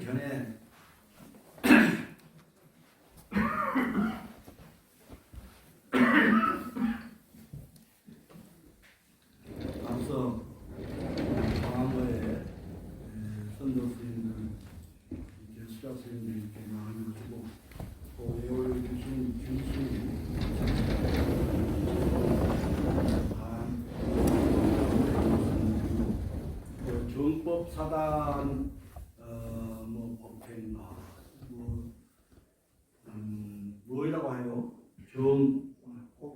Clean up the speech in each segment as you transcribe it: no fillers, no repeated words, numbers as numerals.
전에 앞서 과거에 선도 스님들, 수자 스님들 이렇게 많이 오시고 또 예월 주신 중심이 정법 사단 뭐 법행 뭐라고 해요? 정법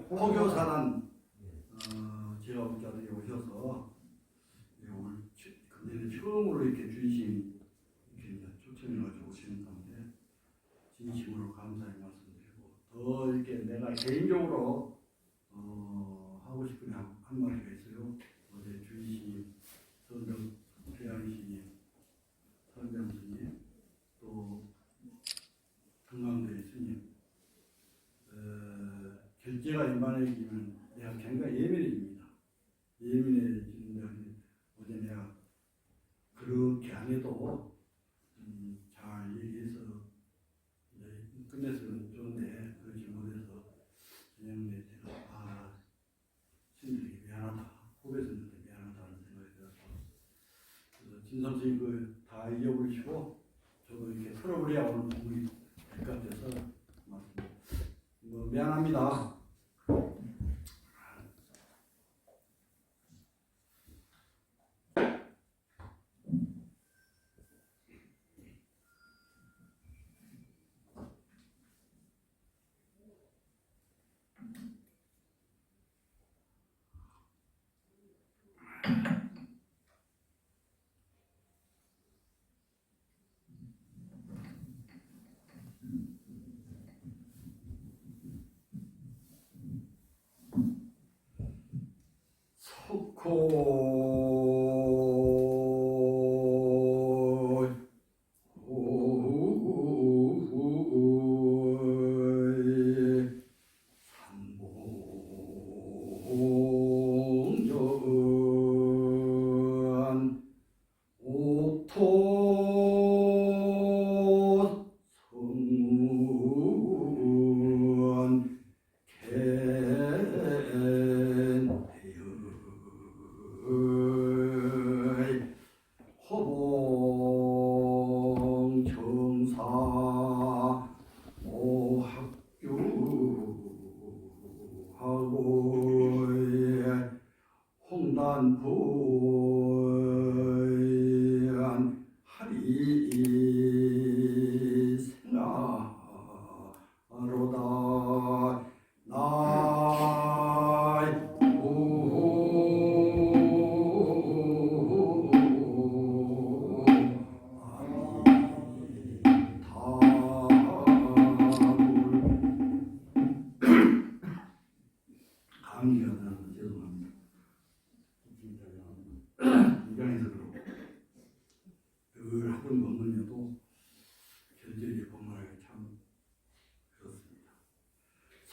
포교 사단 제어업자들이 오셔서 오늘 근데 처음으로 이렇게 주신 이렇게 초청해가지고 오시는 가운데 진심으로 감사의 말씀드리고 더 이렇게 내가 개인적으로 하고 싶은 한마디가 있어요. 어제 주이시 선정 태양시님, 선정스님, 또 금강대 스님 결제가 임반해지면 내가 굉장히 예민해집니다. 예민해지는데 어제 내가 그렇게 안 해도 잘 얘기해서 끝냈으면 좋은데 그렇지 못해서 그냥 내가 스님들에게 미안하다, 후배들한테 미안하다는 생각이 들어서 그래서 진선생님 그다 잊어버리시고 저도 이렇게 풀어버려야 오늘 공부이 될 것 같아서 미안합니다.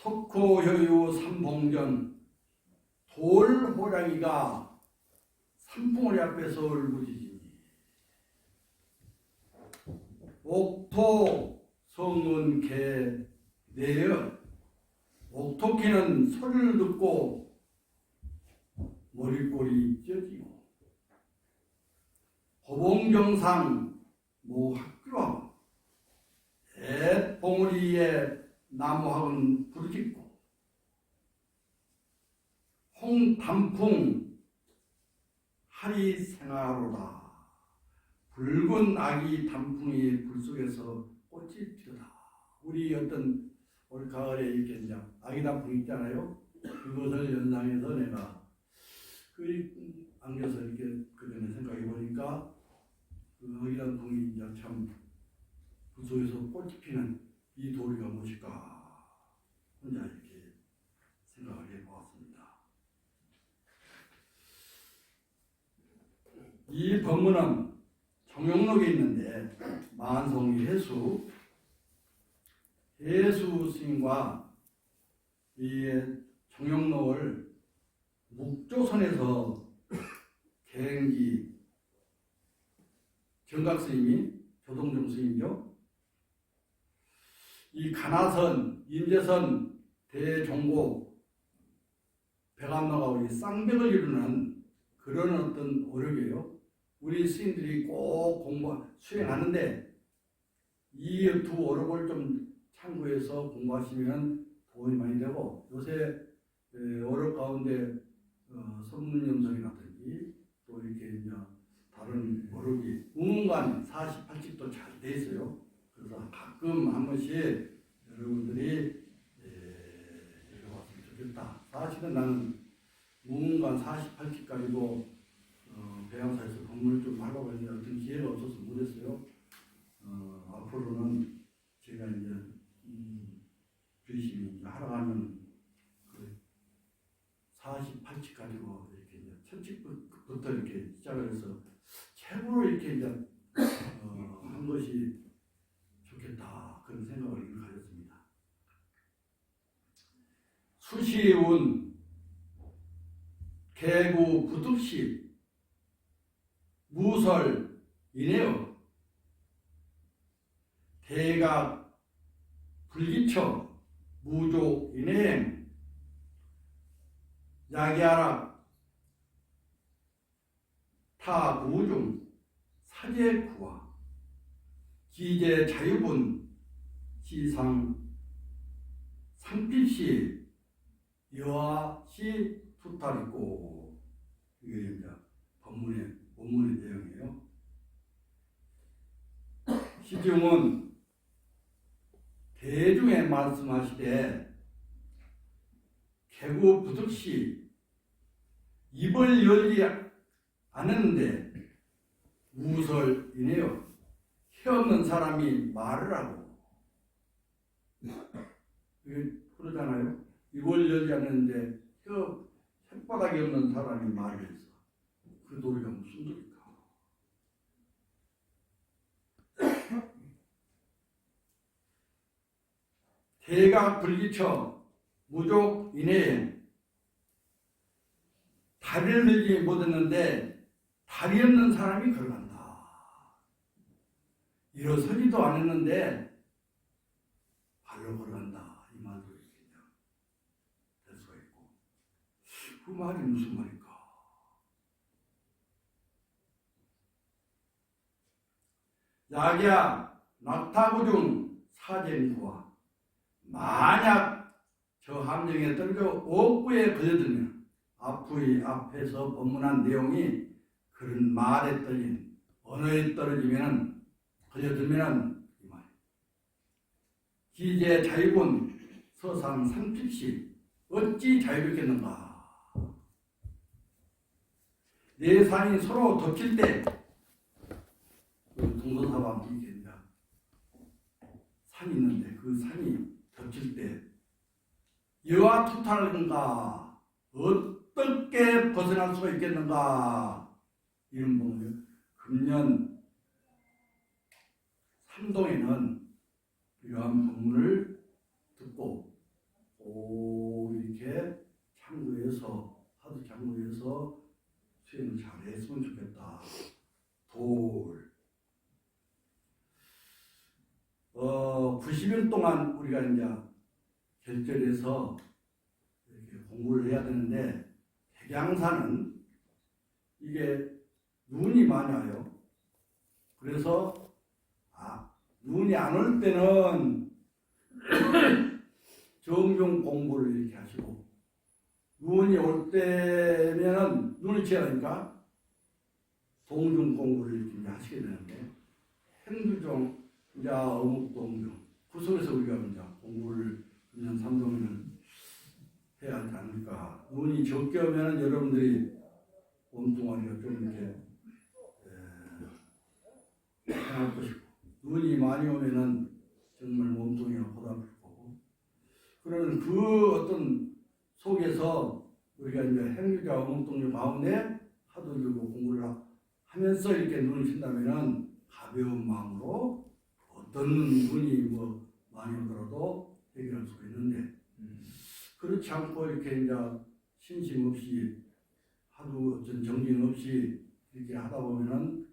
석호효유 삼봉전 돌호랑이가 산봉우리 앞에서 울부짖으니 옥토 성은 개 내어 옥토개는 소리를 듣고 머리꼬리 찢어지고 호봉정상 모학교와 뱃봉우리에 나무학은 부르짖고 홍단풍 하리 생하로다. 붉은 아기 단풍이 불 속에서 꽃이 피어다. 우리 어떤 올 가을에 이렇게 이제 아기 단풍 있잖아요. 그것을 연상해서 내가 안겨서 이렇게 그전에 생각해 보니까 그 아기 단풍이 이제 참 불 속에서 꽃이 피는 이 도리가 무엇일까 혼자 이렇게 생각을 해보았습니다. 이 법문은 정용록에 있는데 만성이 해수 스님과 이 정용록을 묵조선에서 개행기 정각 스님이 조동종 스님이죠. 이 가나선, 임재선, 대종고, 백암록하고 이 쌍벽을 이루는 그런 어떤 오력이에요. 우리 스님들이 꼭 수행하는데 이 두 오력을 좀 참고해서 공부하시면 도움이 많이 되고, 요새 오력 가운데 선문염성이라든지 또 이렇게 이제 다른 오력이 무문관 48집도 잘 돼 있어요. 그래서 가끔 한 번씩 여러분들이 읽어봤으면 좋겠다. 사실은 나는 무문관 48집 가지고 배양사에서 법문을 좀 하려고 했는데 어떤 기회가 없어서 못했어요. 앞으로는 제가 이제 주의심이 하러 가면 그 48집 가지고 이렇게 이제 첫 집부터 이렇게 시작을 해서 최고로 이렇게 이제 한 것이 좋겠다, 그런 생각을 가졌습니다. 수시운 개구 부득시 무설 이내어 대각 불기처 무조 인행 야기하락 타구중 사제구와 기제 자유분 시상 상필시 여하시 투탈있고, 이게 이제 본문의 내용이에요. 시중은 대중에 말씀하시되 개구 부득시 입을 열지 않았는데 우설이네요. 혀 없는 사람이 말을 하고, 이게 그러잖아요. 입을 열지 않았는데 혓바닥이 없는 사람이 말을 했어. 그 도리가 무슨 도리까? 대각 불기처 무족 이내에 다리를 들지 못했는데 다리 없는 사람이 걸어간다. 일어서지도 않았는데 발로 걸어간다. 이 말도 이렇게 될 수가 있고, 그 말이 무슨 말일까? 약야 낙타구중 사젠구와 만약 저 함정에 떨어져 옥구에 걸려들면, 앞에서 법문한 내용이 그런 말에 떨린 언어에 떨어지면 걸려들면 이 말. 기제 자유분 서상 상필시 어찌 자유롭겠는가? 내 산이 서로 덮칠 때, 동서사방 이게 이제 산이 있는데 그 산이 덮칠 때 여와 투탈인가? 어떻게 벗어날 수가 있겠는가? 이런 부분이요. 금년 삼동에는 이러한 법문을 듣고 이렇게 하도 참고해서 수행을 잘했으면 좋겠다. 90일 동안 우리가 이제 결절해서 이렇게 공부를 해야 되는데, 백양사는 이게 눈이 많이 와요. 그래서 눈이 안 올 때는 정중 공부를 이렇게 하시고, 눈이 올 때면은 눈이 취하니까 동중 공부를 이렇게 하시게 되는데, 행두종 이제 어묵동중 그 속에서 우리가 이제 공부를 금년 삼동에는 해야 하지 않을까. 눈이 적게 오면 여러분들이 몸뚱아리가 좀 이렇게 편할 것이고, 눈이 많이 오면은 정말 몸뚱이가 고달플 거고, 그러면 그 어떤 속에서 우리가 이제 행주자 어묵동중 가운데 하도 들고 공부를 하면서 이렇게 눈을 쉰다면은 가벼운 마음으로 어떤 분이 많이 오더라도 해결할 수가 있는데, 그렇지 않고 이렇게 이제 신심 없이 하도 어떤 정진 없이 이렇게 하다 보면은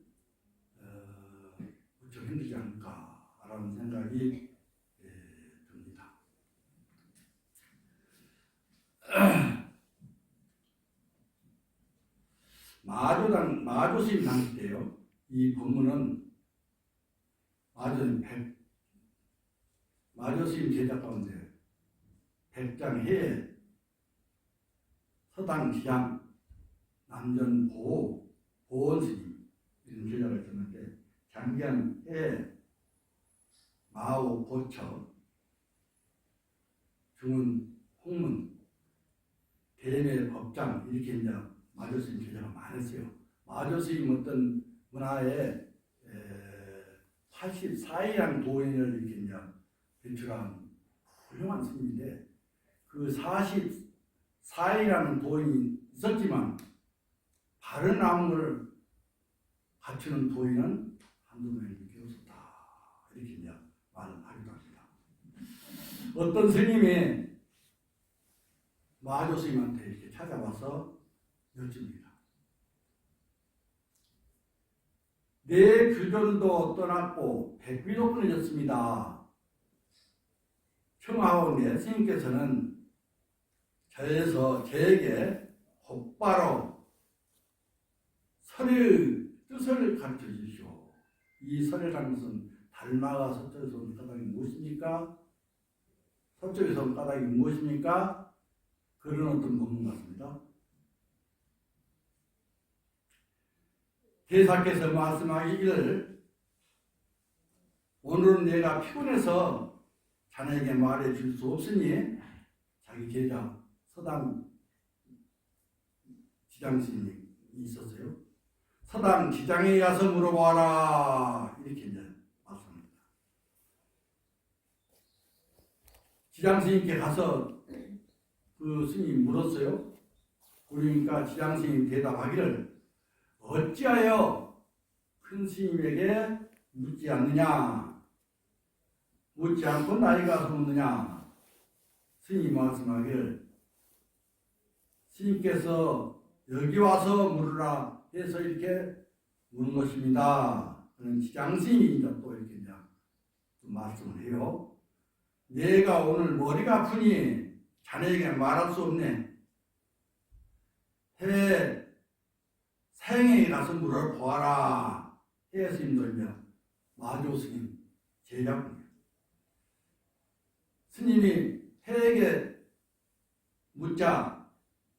힘들지 않을까라는 생각이 듭니다. 마조스님 당시 때요. 이 법문은 마조스님 제자 가운데 백장해, 서당지장, 남전보, 보원스님 이런 제자가 있었는데 장견해, 마오, 보처, 중은, 홍문, 대매, 법장 이렇게 이제 마조스님 제자가 많았어요. 마조스님 어떤 문화에 84이라는 도인을 이렇게 이제 배출한 훌륭한 스님인데 그 44이라는 도인이 있었지만 바른 암을 갖추는 도인은 한두 명밖에 없었다. 이렇게 이제 말을 하기도 합니다. 어떤 스님이 마조 스님한테 이렇게 찾아와서 여쭙니다. 내 규전도 떠났고 백비도 끊어졌습니다. 청하오니 스님께서는 저에게 곧바로 설의 뜻을 가르쳐 주시오. 이 설이라는 것은 달마가 서쪽에서 온 까닭이 무엇입니까? 서쪽에서 온 까닭이 무엇입니까? 그런 어떤 법문 같습니다. 대사께서 말씀하기를 오늘은 내가 피곤해서 자네에게 말해 줄 수 없으니 자기 제자 서당 지장스님이 있었어요. 서당 지장에 가서 물어봐라 이렇게 이제 말씀합니다. 지장스님께 가서 그 스님이 물었어요. 그러니까 지장스님이 대답하기를 어찌하여 큰 스님에게 묻지 않느냐? 묻지 않고 나에게 가서 묻느냐? 스님이 말씀하기를 스님께서 여기 와서 물으라 해서 이렇게 묻는 것입니다. 그런 지장스님이 이제 또 이렇게 이제 말씀을 해요. 내가 오늘 머리가 아프니 자네에게 말할 수 없네. 사형에 가서 물어보아라. 스님들며 마조 스님 제자분이에요. 스님이 해에게 묻자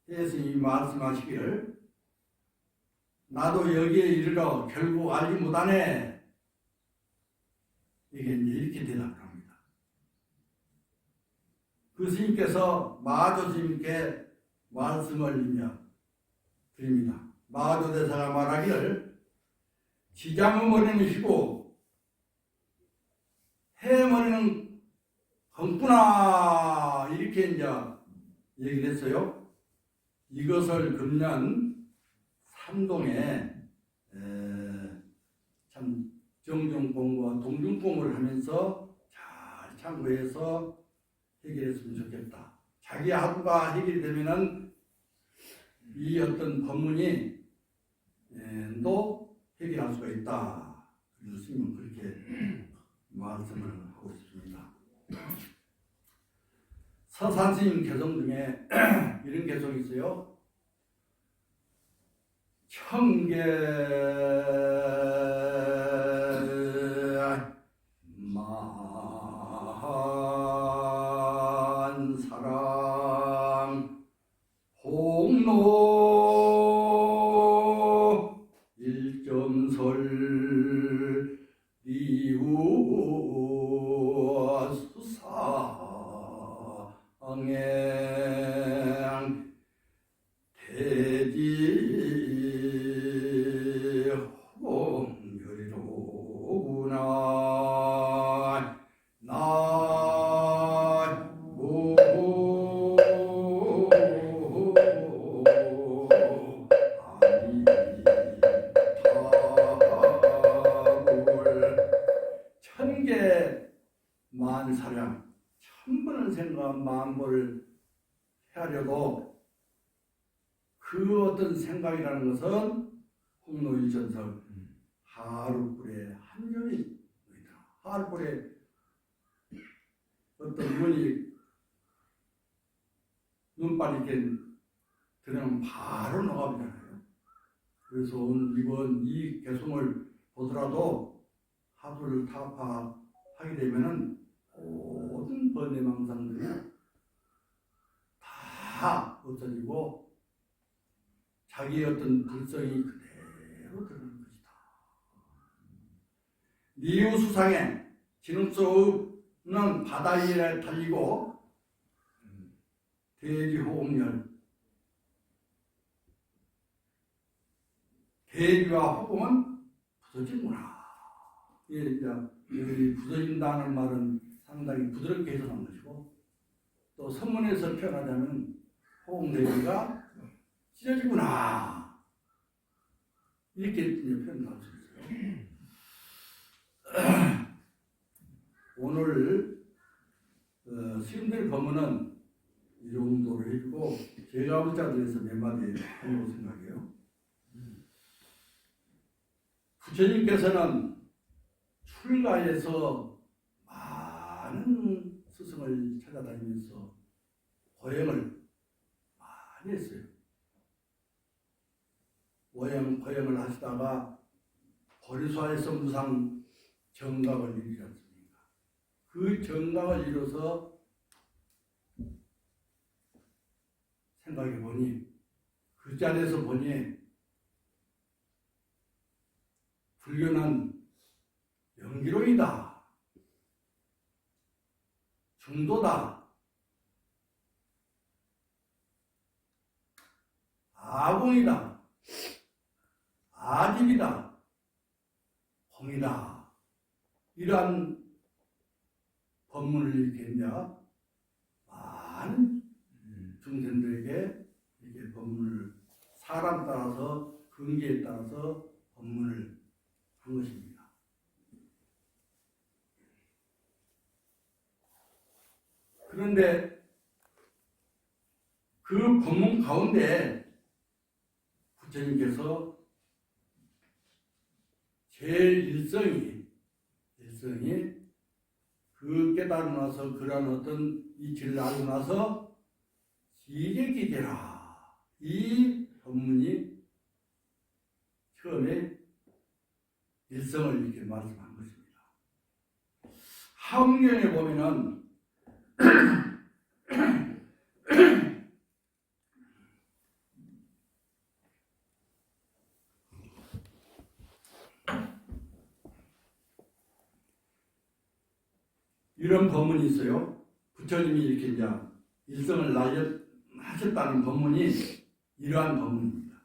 스님이 말씀하시기를 나도 여기에 이르러 결국 알지 못하네. 이게 이제 이렇게 대답을 합니다. 그 스님께서 마조 스님께 말씀을 드립니다. 마조 대사가 말하기를 지장의 머리는 희고 해 머리는 검구나 이렇게 이제 얘기를 했어요. 이것을 금년 삼동에 참 정중공과 동중공을 하면서 잘 참고해서 해결했으면 좋겠다. 자기 하루가 해결되면은 이 어떤 법문이 또 해결할 수가 있다. 그래서 스님은 그렇게 말씀을 하고 있습니다. 서산스님 개성 중에 이런 개성이 있어요. 청계 만사랑 홍로 일점설 리우 수상행 대지 홍열이로구나 나무 아니 천개 만사량 천번을 생각한 마음을 헤아려도 그 어떤 생각이라는 것은 홍로일전설 하루불에 한 점이 하늘불에 어떤 눈이 눈발이 이렇게 들어가면 바로 녹아버리잖아요. 그래서 이번 이 개성을 보더라도 하수를 타파하게 되면은 모든 번뇌망상들이 다 없어지고 자기의 어떤 불성이 그대로 드러나는 것이다. 니우수상에 지능 수 없는 바다 위에 달리고 대지호흡열 대지와 호흡은 부서지구나. 이제 부서진다는 말은 상당히 부드럽게 해석한 것이고 또 선문에서 표현하자면 호흡내기가 찢어지구나. 이렇게 표현할 수 있어요. 오늘 스님들 법문은 이 정도로 해주고 제가 볼 자들에서 몇 마디 해보고 생각해요. 부처님께서는 출가해서 많은 스승을 찾아다니면서 고행을 많이 했어요. 고행을 하시다가 보리수화에서 무상 정각을 이루지 않습니까? 그 정각을 이뤄서 생각해 보니 그 자리에서 보니 불교는 영기론이다, 중도다, 아공이다, 아집이다, 공이다. 이러한 법문을 이렇게 이제 많은 중생들에게 이렇게 법문을 사람 따라서 근기에 따라서 법문을 한 것입니다. 그런데 그 법문 가운데 부처님께서 제일 일성이 그 깨달고 나서 그런 어떤 이치를 알고 나서 지게기계라 이 법문이 처음에 일성을 이렇게 말씀한 것입니다. 하응경에 보면은 이런 법문이 있어요. 부처님이 이렇게 이제 일성을 하셨다는 법문이 이러한 법문입니다.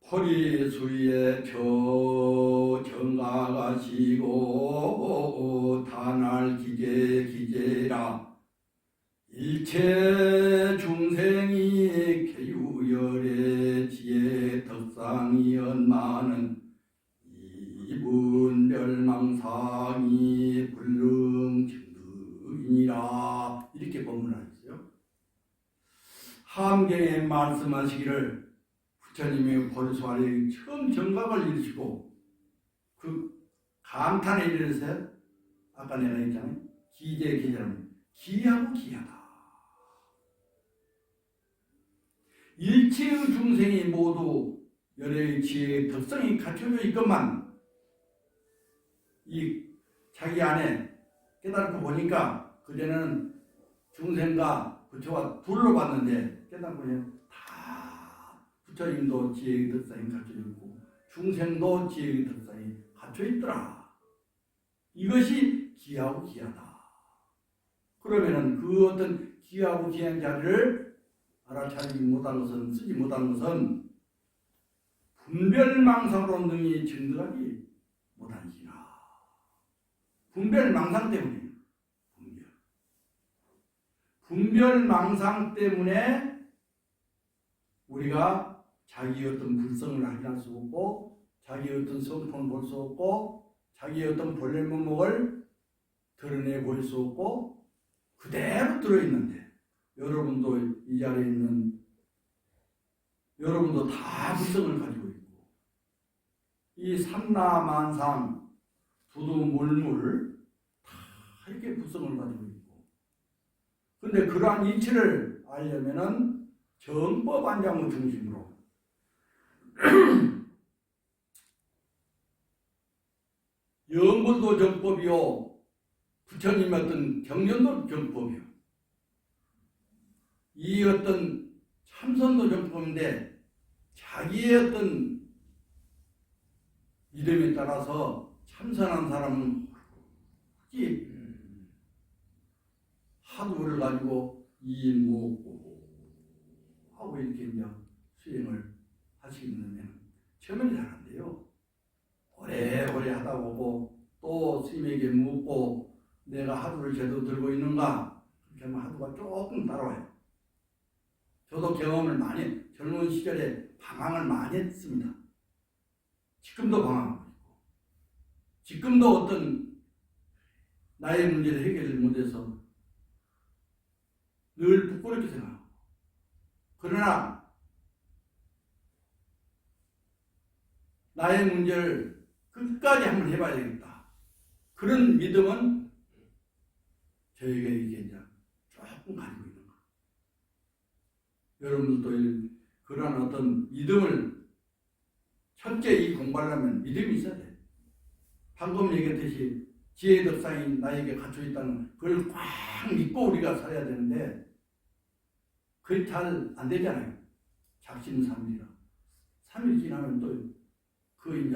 포리수위에 저 정가가시고 단할 기제라 일체 중생이 개유열의 지혜 덕상이 연마는 이분별망상이 불능증득이니라 이렇게 법문하셨어요. 함경에 말씀하시기를 부처님이 보리수화에 처음 정각을 이루시고 그 감탄에 이르러서 아까 내가 했잖아요. 기제라면 기하고 기하다. 일체의 중생이 모두 열의 지혜의 덕성이 갖춰져 있건만 이 자기 안에 깨닫고 보니까 그전에는 중생과 부처가 둘로 봤는데 깨닫고 보니 다 부처님도 지혜의 덕성이 갖춰져 있고 중생도 지혜의 덕성이 갖춰 있더라. 이것이 기하고 기하다. 그러면은 그 어떤 기하고 기한 자리를 알아차리지 못한 것은 쓰지 못한 것은 분별망상으로 능히 증득하지 못한지라. 분별망상 때문에 분별망상 때문에 우리가 자기의 어떤 불성을 확인할 수 없고 자기의 어떤 성품을 볼 수 없고 자기의 어떤 본래 면목을 드러내 볼 수 없고 그대로 들어있는데 여러분도 이 자리에 있는 여러분도 다 불성을 가지고 있고 이 삼라만상 두두물물 다 이렇게 구성을 가지고 있고, 근데 그러한 이치를 알려면은 정법 안장을 중심으로 영불도 정법이요, 부처님의 어떤 경전도 정법이요, 이 어떤 참선도 정법인데 자기의 어떤 믿음에 따라서 참선한 사람은 하두를 가지고 이목고 하고 이렇게 이제 수행을 하시면 처음에는 잘 안 돼요. 오래오래 하다 보고 또 스님에게 묻고 내가 하두를 제대로 들고 있는가, 그렇게 하면 하두가 조금 따라와요. 저도 경험을 많이, 젊은 시절에 방황을 많이 했습니다. 지금도 방황하고 있고, 지금도 어떤 나의 문제를 해결을 못해서 늘 부끄럽게 생각하고, 그러나 나의 문제를 끝까지 한번 해봐야 되겠다, 그런 믿음은 저희가 이게 이제 조금 가지고 있는 거. 여러분들도 그러한 어떤 믿음을, 첫째 이 공부하려면 믿음이 있어야 돼. 방금 얘기했듯이 지혜의 덕상이 나에게 갇혀 있다는 그걸 꽉 믿고 우리가 살아야 되는데 그게 잘 안 되잖아요. 작심 3일이라 3일 지나면 또 그 이제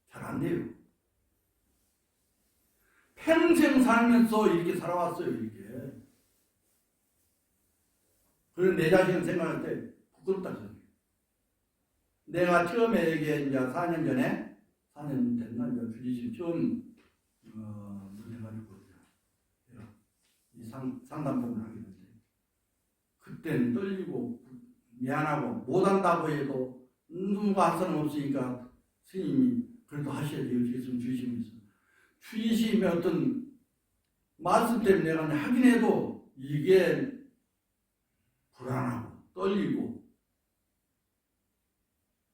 잘 안 돼요. 평생 살면서 이렇게 살아왔어요, 이렇게. 그런 내 자신을 생각할 때 부끄럽다 생각해요. 내가 처음에 이게 이제 4년 전에, 4년 됐나, 이제 주지실 처음, 해가지고, 이 상담법을 하게 됐는데, 그때는 떨리고, 미안하고, 못한다고 해도, 누가 할 사람 없으니까, 스님이, 그래도 하셔야지, 어떻게 있으면 주의심이 있어. 주의심의 어떤 말씀 때문에 내가 하긴 해도, 이게 불안하고, 떨리고,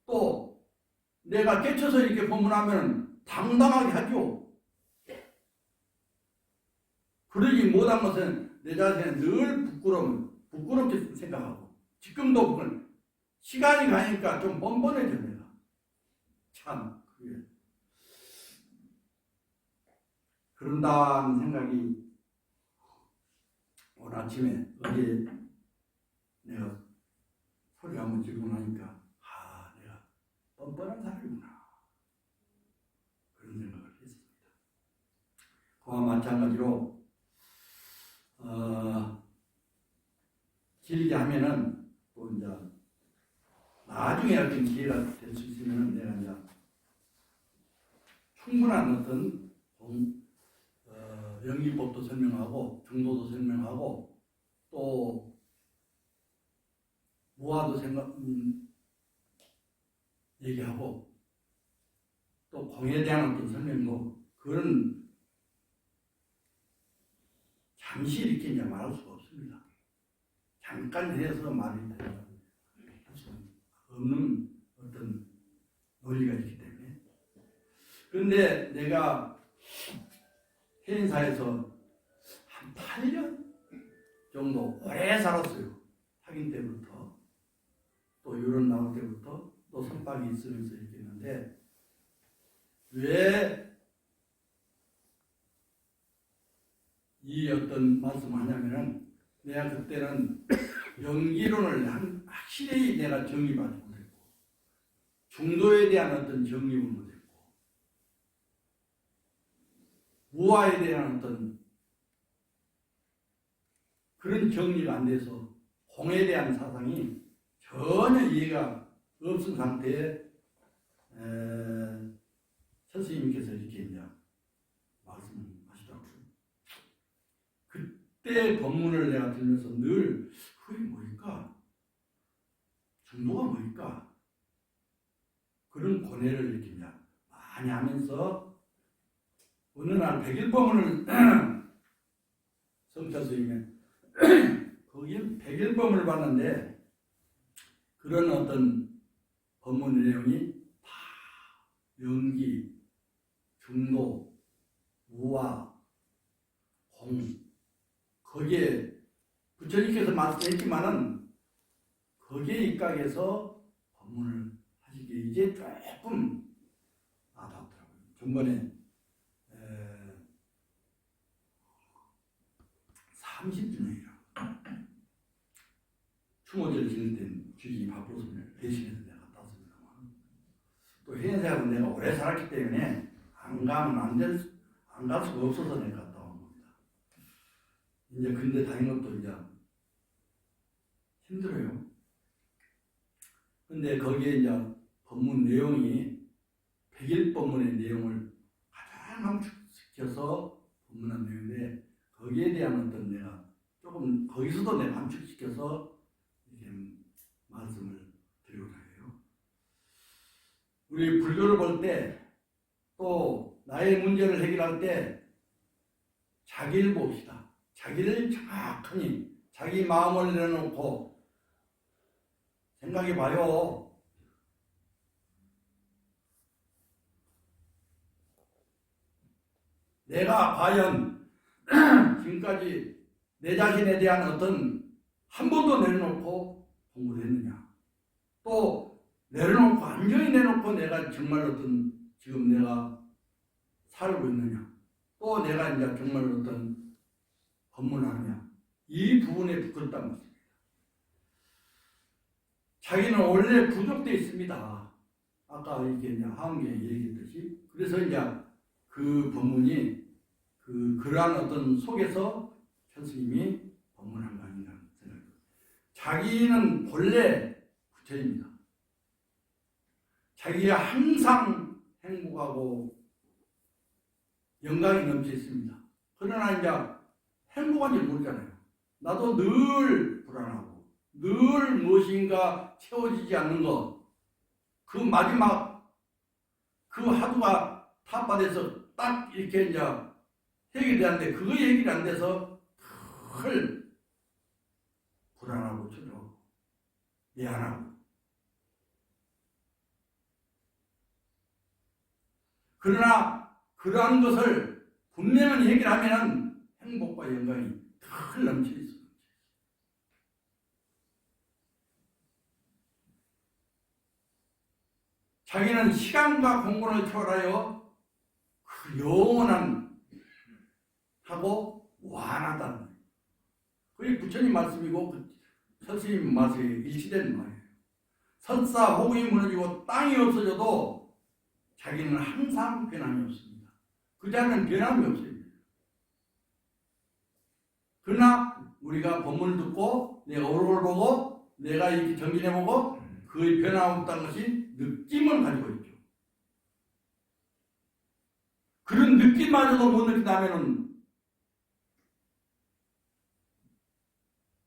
또 내가 깨쳐서 이렇게 법문하면 당당하게 하죠. 그러지 못한 것은 내 자신은 늘 부끄럽게 생각하고, 지금도 그걸 시간이 가니까 좀 뻔뻔해져 내가. 참 그게 그런다는 생각이 오늘 아침에 어제 내가 소리 한번 지르고 나니까 뻔뻔한 사람이구나, 그런 생각을 했습니다. 그와 마찬가지로 길게 하면은 또 이제 나중에 어떤 기회가 될 수 있으면 내가 이제 충분한 어떤 연기법도 설명하고 중도도 설명하고 또 무화도 얘기하고 또 공에 대한 어떤 설명도, 그런 잠시 이렇게 이제 말할 수가 없습니다. 잠깐 해서 말이 할 수 없는 어떤 논리가 있기 때문에. 그런데 내가 해인사에서 한 8년 정도 오래 살았어요. 학인 때부터 또 유론 나올 때부터 또 선박이 있으면서 이렇게 했는데, 왜 이 어떤 말씀을 하냐면은, 내가 그때는 연기론을 확실히 내가 정립하지 못했고, 중도에 대한 어떤 정립을 못했고, 무아에 대한 어떤 그런 정리가 안 돼서 공에 대한 사상이 전혀 이해가 없은 상태에 선생님께서 이렇게 이제 말씀하시더라고요. 그때 법문을 내가 들으면서 늘 그게 뭘까? 중도가 뭘까? 그런 고뇌를 이렇게 이제 많이 하면서 어느 날 백일법문을 성찰 스님의 거기에 백일법문을 봤는데, 그런 어떤 법문 내용이 다 연기, 중도, 무화, 공 거기에 부처님께서 말씀했지만은 거기에 입각해서 법문을 하시기에 이제 조금 와닿더라고요. 전번에 30주년이라고 추모제를 지낼 땐 주인이 바쁘서 대신해서 내가 갔다 왔습니다만 또 해인사하고 내가 오래 살았기 때문에 안 가면 안 갈 수가 없어서 내가 갔다 온 겁니다. 이제 근데 다닌 것도 이제 힘들어요. 근데 거기에 이제 법문 내용이 100일 법문의 내용을 가장 함축시켜서 법문한 내용인데 거기에 대한 어떤 내가 조금 거기서도 내가 함축시켜서 이렇게 말씀을 드리고자 해요. 우리 불교를 볼 때 또 나의 문제를 해결할 때 자기를 봅시다. 자기를 정확하니 자기 마음을 내려놓고 생각해 봐요. 내가 과연 지금까지 내 자신에 대한 어떤 한 번도 내려놓고 공부를 했느냐. 또 내려놓고 완전히 내놓고 내가 정말 어떤 지금 내가 살고 있느냐. 또 내가 이제 정말 어떤 법문을 하느냐. 이 부분에 부끄럽다는 것입니다. 자기는 원래 부족되어 있습니다. 아까 이렇게 이제 하은경이 얘기했듯이. 그래서 이제 그 법문이 그러한 어떤 속에서 천스님이 법문한 거 아닌가 생각합니다. 자기는 본래 부처입니다. 자기가 항상 행복하고 영광이 넘쳐 있습니다. 그러나 이제 행복한지 모르잖아요. 나도 늘 불안하고 늘 무엇인가 채워지지 않는 것. 그 마지막 그 하루가 탑바돼서 딱 이렇게 이제 해결이 안 돼. 그거 해결이 안 돼서 늘 불안하고 초조하고 미안하고. 그러나 그러한 것을 분명히 해결하면 행복과 영광이 늘 넘쳐 있습니다. 자기는 시간과 공간을 초월하여 그 영원한 하고 무한하다는 거예요. 그게 부처님 말씀이고 선생님 말씀이 일치되는 말이에요. 설사 호국이 무너지고 땅이 없어져도 자기는 항상 변함이 없습니다. 그 자는 변함이 없어요. 그러나 우리가 법문을 듣고 내가 얼굴을 보고 내가 이렇게 정진해보고 그 변함없다는 것이 느낌을 가지고 있죠. 그런 느낌마저도 못 느낀다면은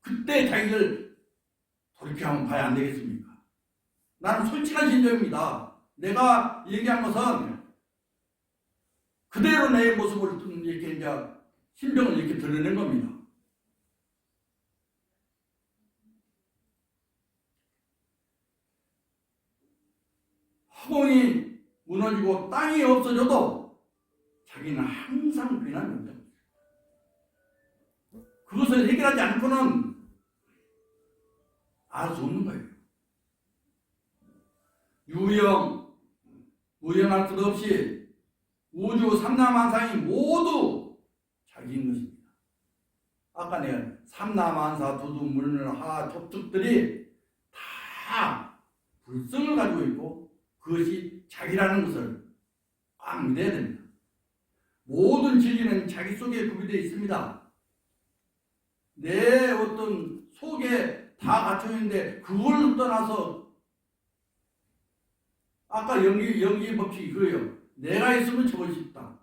그때 자기를 돌이켜 한번 봐야 안 되겠습니까? 나는 솔직한 신조입니다. 내가 얘기한 것은 그대로 내 모습을 이렇게 이제 신병을 이렇게 드러낸 겁니다. 허공이 무너지고 땅이 없어져도 자기는 항상 변함이 없다. 그것을 해결하지 않고는 알 수 없는 거예요. 무형할 것 없이 우주 삼라만상이 모두 자기인 것입니다. 아까 내가 삼라만사 두두 물하 족족들이 다 불성을 가지고 있고 그것이 자기라는 것을 꽉 믿어야 됩니다. 모든 진리는 자기 속에 구비되어 있습니다. 내 어떤 속에 다 갖춰 있는데 그걸 떠나서 아까 연기 법칙이 그거예요. 내가 있으면 저것이 있다.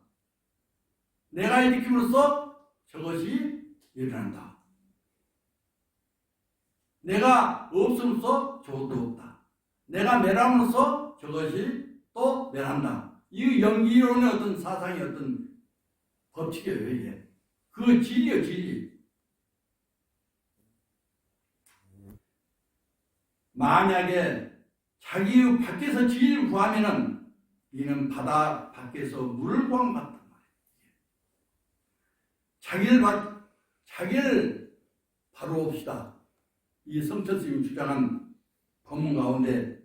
내가 일으킴으로써 저것이 일어난다. 내가 없음으로써 저것도 없다. 내가 멸함으로써 저것이 또 멸한다. 이 연기론의 어떤 사상의 어떤 법칙이에요. 이게. 그 진리예요. 진리. 만약에 자기 밖에서 지혜를 구하면은 이는 바다 밖에서 물을 구한 것 같단 말이에요. 자기를 바로 봅시다. 이 성철스님이 주장한 법문 가운데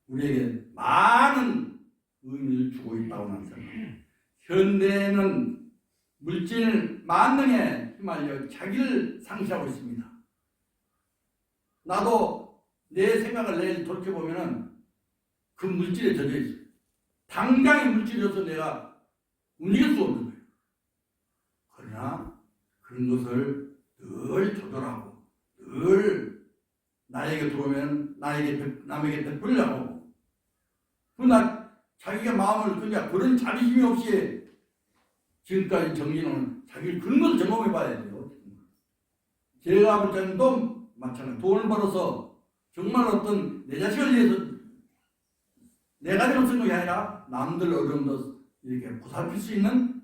우리에게 많은 의미를 주고 있다고 하는 생각입니다. 현대는 물질 만능에 휘말려 자기를 상실하고 있습니다. 나도 내 생각을 내일 돌이켜보면은 그 물질에 젖어 있어요. 당장의 물질이어서 내가 움직일 수 없는 거예요. 그러나 그런 것을 늘 조절하고 늘 나에게 들어오면 남에게 베풀려고 그러나 자기가 마음을 그런 자비심이 없이 지금까지 정리는 자기를 그런 것을 점검해 봐야 돼요. 제가 볼 때는 또 마찬가지 돈을 벌어서 정말 어떤 내 자식을 위해서 내 가정을 쓴 것이 아니라 남들 어려움도 이렇게 보살필 수 있는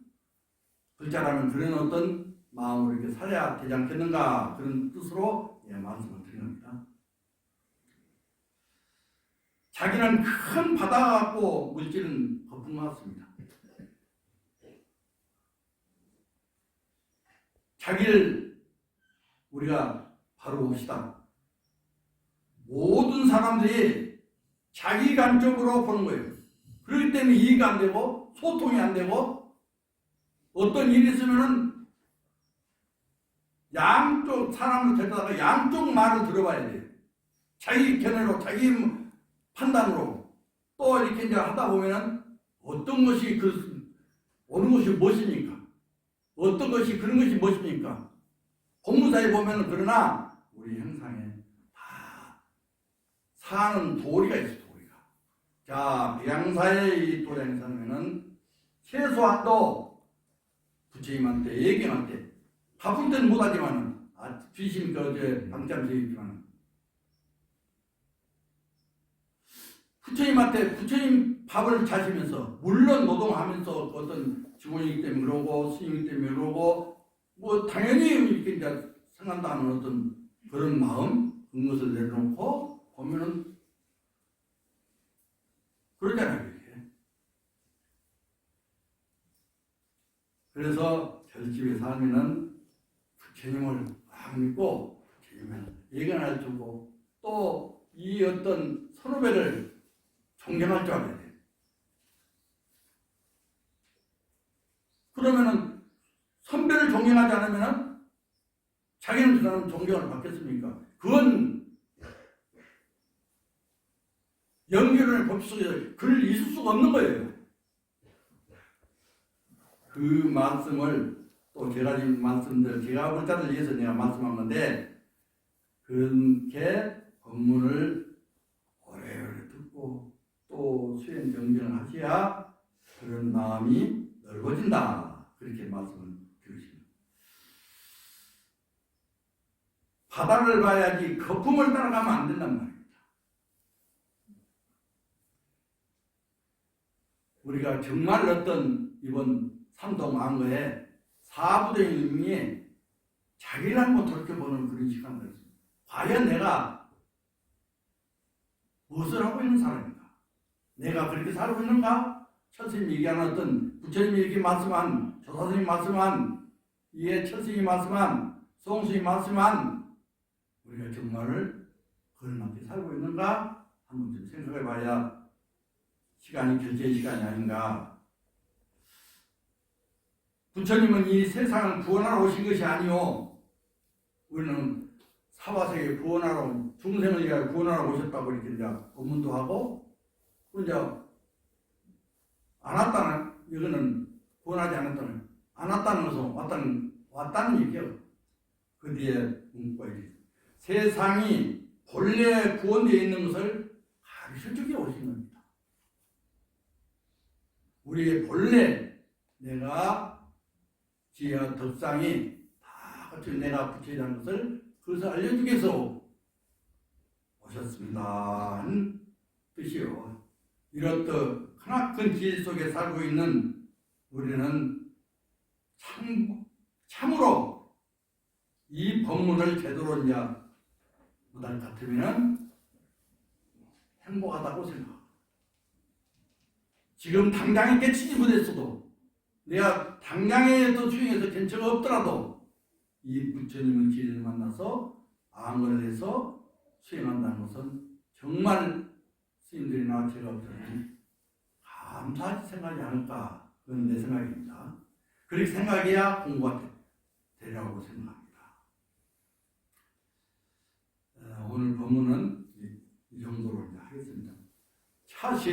글자라는 그런 어떤 마음으로 이렇게 살아야 되지 않겠는가 그런 뜻으로 말씀을 드린 겁니다. 자기는 큰 바다 같고 물질은 거품 같습니다. 자기를 우리가 바로 봅시다. 모든 사람들이 자기 관점으로 보는 거예요. 그렇기 때문에 이해가 안 되고 소통이 안 되고 어떤 일이 있으면은 양쪽 사람을 데려다가 양쪽 말을 들어봐야 돼요. 자기 견해로 자기 판단으로 또 이렇게 이제 하다 보면은 어떤 것이 어느 것이 무엇입니까? 어떤 것이 그런 것이 무엇입니까? 공부사에 보면은 그러나 우리 형상에 다 사는 도리가 있어요. 도리가. 자, 배양사의 이 도리 행사면은 최소한도 부처님한테 예경한테 바쁠 때는 못하지만은 주시니까 어제 방참되겠지만 부처님한테 부처님 밥을 자시면서 물론 노동하면서 어떤 직원이기 때문에 그러고 스님이기 때문에 그러고 뭐 당연히 이렇게 이제 생각나는 어떤 그런 마음 그런 것을 내려놓고 보면은 그러잖아요. 이렇게. 그래서 결집에 살면은 부처님을 막 믿고 부처님을 예견할 주고 또 이 어떤 선후배를 존경할 줄 알아야 돼요. 그러면은 선배를 존경하지 않으면은 자기는 그 사람 존경을 받겠습니까? 그건 연결의 법 속에 글 있을 수가 없는 거예요. 그 말씀을 또 제가 지금 제가 불자를 위해서 내가 말씀한 건데 그렇게 법문을 오래오래 듣고 또 수행 정진을 하셔야 그런 마음이 넓어진다. 그렇게 말씀을 드리십니다. 바다를 봐야지 거품을 따라가면 안 된단 말입니다. 우리가 정말 어떤 이번 삼동안거에 사부적인 의미에 자기를 한번 돌이켜보는 그런 시간을 했습니다. 과연 내가 무엇을 하고 있는 사람인가? 내가 그렇게 살고 있는가? 천스님이 얘기하는 어떤 부처님이 이렇게 말씀한 조사스님이 말씀한 이에 천스님이 말씀한 송스님이 말씀한 우리가 정말 걸맞게 살고 있는가? 한번 좀 생각해 봐야 시간이 결제의 시간이 아닌가. 부처님은 이 세상을 구원하러 오신 것이 아니요. 우리는 사바세계 구원하러 중생을 위하여 구원하러 오셨다고 이렇게 이제 법문도 하고 이제 안 왔다는 이거는 구원하지 않았다는 안 왔다는 것은 왔다는 얘기예요. 그 뒤에 문구가 있어요. 세상이 본래 구원되어 있는 것을 가르쳐 주기 오신 겁니다. 우리의 본래 내가 지혜와 덕상이 다 같이 내가 부처이라는 것을 그것을 알려주기 위해서 오셨습니다 하는 뜻이요. 이렇듯 크나큰 지혜 속에 살고 있는 우리는 참으로 이 법문을 제대로 이제 못할 것 같으면 행복하다고 생각합니다. 지금 당장에 깨치지 못했어도 내가 당장에도 수행해서 괜찮가 없더라도 이 부처님의 길을 만나서 안건을 해서 수행한다는 것은 정말 스님들이나 제가 없더니 감사하지 생각하지 않을까, 그건 내 생각입니다. 그렇게 생각해야 공부가 되라고 생각합니다. 오늘 법문은 이 정도로 이제 하겠습니다. 차세